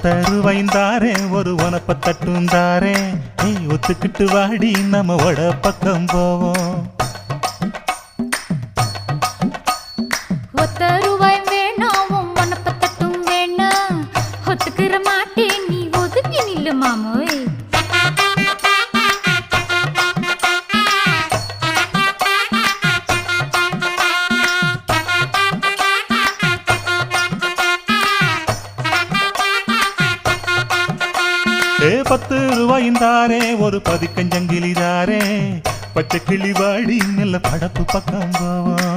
ஒத்தருவைந்தாரே ஒரு உனப்ப தட்டுந்தாரே ஒத்துக்கிட்டு வாடி நம்ம வட பக்கம் போவோம். ஒத்தருவாய் வேணாம் உனப்ப தட்டும் வேணாம் ஒத்துக்கிற மாட்டே நீ ஒதுங்கி நில்லு மாமோய். ₹10 ஒரு பதிக்கஞ்சங்கிலிதாரே பச்சை கிளி வாடி நல்ல படப்பு பக்கம் போவோம்.